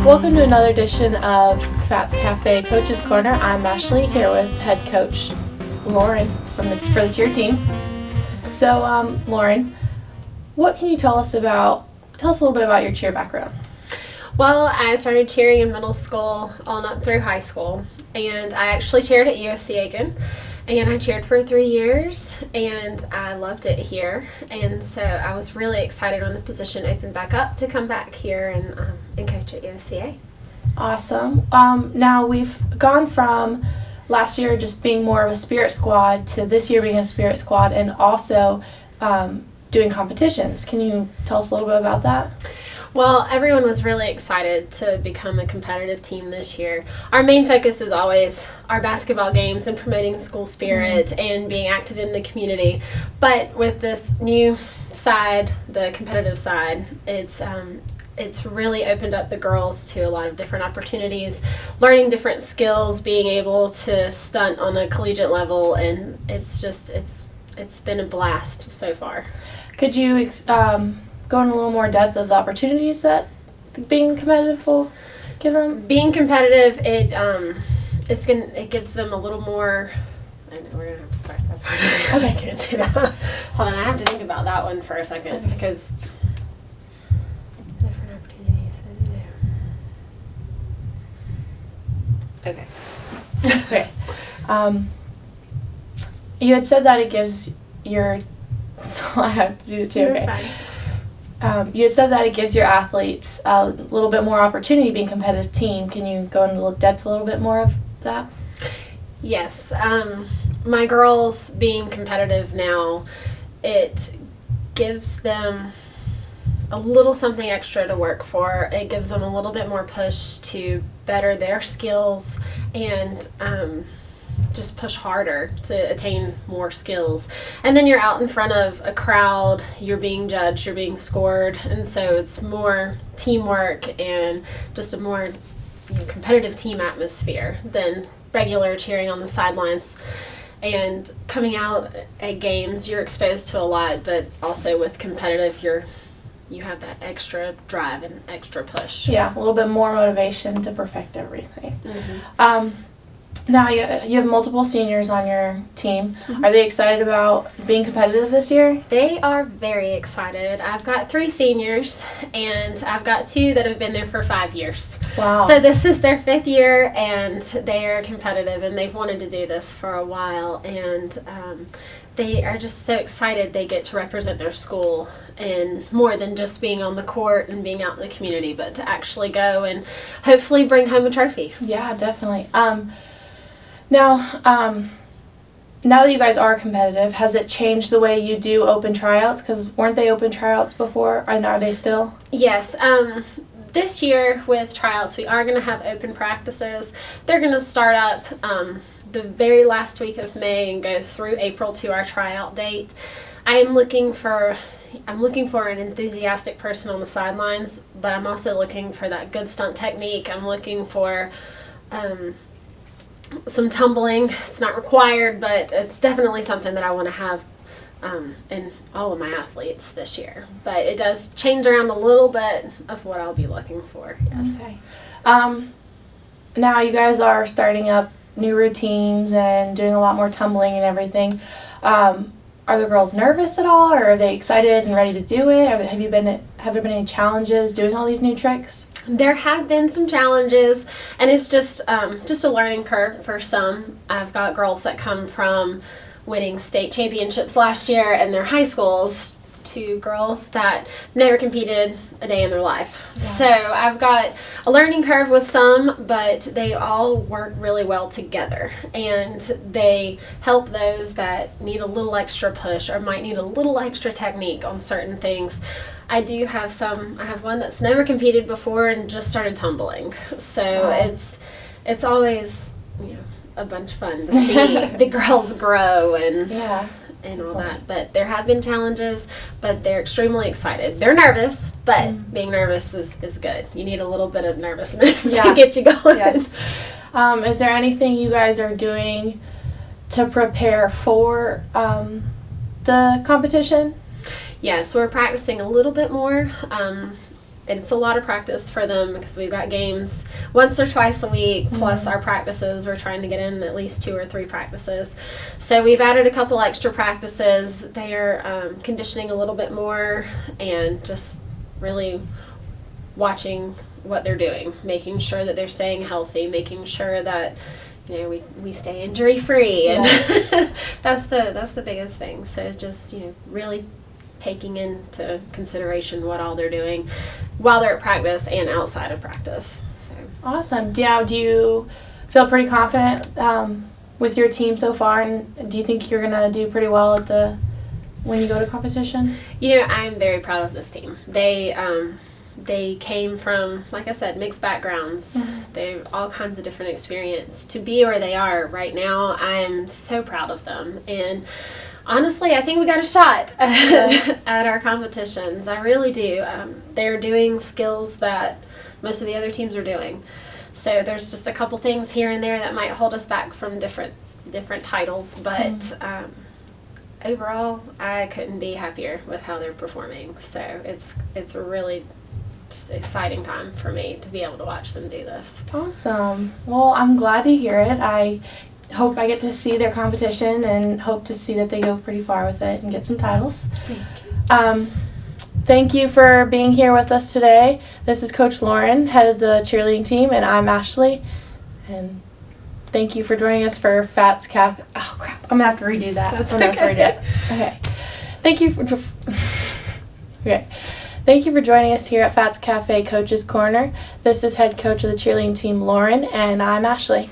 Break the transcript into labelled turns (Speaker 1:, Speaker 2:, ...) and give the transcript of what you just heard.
Speaker 1: Welcome to another edition of Fats Cafe Coach's Corner. I'm Ashley, here with head coach Lauren for the cheer team. So, Lauren, what can you tell us a little bit about your cheer background?
Speaker 2: Well, I started cheering in middle school on up through high school, and I actually cheered at USC Aiken, and I cheered for 3 years, and I loved it here, and so I was really excited when the position opened back up to come back here and coach at USCA.
Speaker 1: Awesome. Now we've gone from last year just being more of a spirit squad to this year being a spirit squad and also doing competitions. Can you tell us a little bit about that?
Speaker 2: Well, everyone was really excited to become a competitive team this year. Our main focus is always our basketball games and promoting school spirit and being active in the community. But with this new side, the competitive side, it's really opened up the girls to a lot of different opportunities, learning different skills, being able to stunt on a collegiate level, and it's been a blast so far.
Speaker 1: Could you go in a little more depth of the opportunities that being competitive will give them?
Speaker 2: Being competitive, it gives them a little more. I know we're gonna have to start that part.
Speaker 1: Okay.
Speaker 2: I can't do that. Hold on, I have to think about that one for a second because different opportunities. Okay.
Speaker 1: Okay. You had said that it gives your. I have to do it too.
Speaker 2: You're
Speaker 1: okay.
Speaker 2: fine.
Speaker 1: You had said that it gives your athletes a little bit more opportunity being a competitive team. Can you go into depth a little bit more of that?
Speaker 2: Yes. My girls being competitive now, it gives them a little something extra to work for. It gives them a little bit more push to better their skills and just push harder to attain more skills. And then you're out in front of a crowd, you're being judged, you're being scored, and so it's more teamwork and just a more competitive team atmosphere than regular cheering on the sidelines. And coming out at games, you're exposed to a lot, but also with competitive, you have that extra drive and extra push.
Speaker 1: Yeah, a little bit more motivation to perfect everything.
Speaker 2: Mm-hmm.
Speaker 1: Now you have multiple seniors on your team.
Speaker 2: Mm-hmm.
Speaker 1: Are they excited about being competitive this year?
Speaker 2: They are very excited. I've got 3 seniors, and I've got 2 that have been there for 5 years.
Speaker 1: Wow.
Speaker 2: So this is their 5th year, and they are competitive, and they've wanted to do this for a while, and they are just so excited they get to represent their school and more than just being on the court and being out in the community, but to actually go and hopefully bring home a trophy.
Speaker 1: Yeah, definitely. Now that you guys are competitive, has it changed the way you do open tryouts? Because weren't they open tryouts before, and are they still?
Speaker 2: Yes. This year with tryouts, we are going to have open practices. They're going to start up the very last week of May and go through April to our tryout date. I'm looking for an enthusiastic person on the sidelines, but I'm also looking for that good stunt technique. I'm looking for some tumbling. It's not required, but it's definitely something that I want to have in all of my athletes this year. But it does change around a little bit of what I'll be looking for, yes.
Speaker 1: Okay. Now you guys are starting up new routines and doing a lot more tumbling and everything. Are the girls nervous at all, or are they excited and ready to do it? Have there been any challenges doing all these new tricks?
Speaker 2: There have been some challenges, and it's just a learning curve for some. I've got girls that come from winning state championships last year in their high schools to girls that never competed a day in their life. Yeah. So I've got a learning curve with some, but they all work really well together, and they help those that need a little extra push or might need a little extra technique on certain things. I have one that's never competed before and just started tumbling. So
Speaker 1: wow.
Speaker 2: It's always, a bunch of fun to see the girls grow and all that. But there have been challenges, but they're extremely excited. They're nervous, but being nervous is good. You need a little bit of nervousness to get you going.
Speaker 1: Yes. Is there anything you guys are doing to prepare for the competition?
Speaker 2: Yes, we're practicing a little bit more. it's a lot of practice for them because we've got games once or twice a week, plus our practices. We're trying to get in at least 2 or 3 practices. So we've added a couple extra practices. They're conditioning a little bit more and just really watching what they're doing, making sure that they're staying healthy, making sure that we stay injury free, and that's the biggest thing. So just really taking into consideration what all they're doing while they're at practice and outside of practice. So.
Speaker 1: Awesome. Do you feel pretty confident with your team so far, and do you think you're gonna do pretty well when you go to competition?
Speaker 2: I'm very proud of this team. They came from, like I said, mixed backgrounds. They have all kinds of different experience. To be where they are right now, I'm so proud of them. And honestly, I think we got a shot at our competitions. I really do. They're doing skills that most of the other teams are doing. So there's just a couple things here and there that might hold us back from different titles. But overall, I couldn't be happier with how they're performing. So it's a really just exciting time for me to be able to watch them do this.
Speaker 1: Awesome. Well, I'm glad to hear it. I hope I get to see their competition and hope to see that they go pretty far with it and get some titles.
Speaker 2: Thank you.
Speaker 1: Thank you for being here with us today. This is Coach Lauren, head of the cheerleading team, and I'm Ashley. And thank you for joining us for Fats Cafe. Oh, crap. I'm going to have to redo that.
Speaker 2: That's
Speaker 1: I'm
Speaker 2: okay.
Speaker 1: Okay. Thank you for... Okay. Thank you for joining us here at Fats Cafe Coach's Corner. This is head coach of the cheerleading team, Lauren, and I'm Ashley.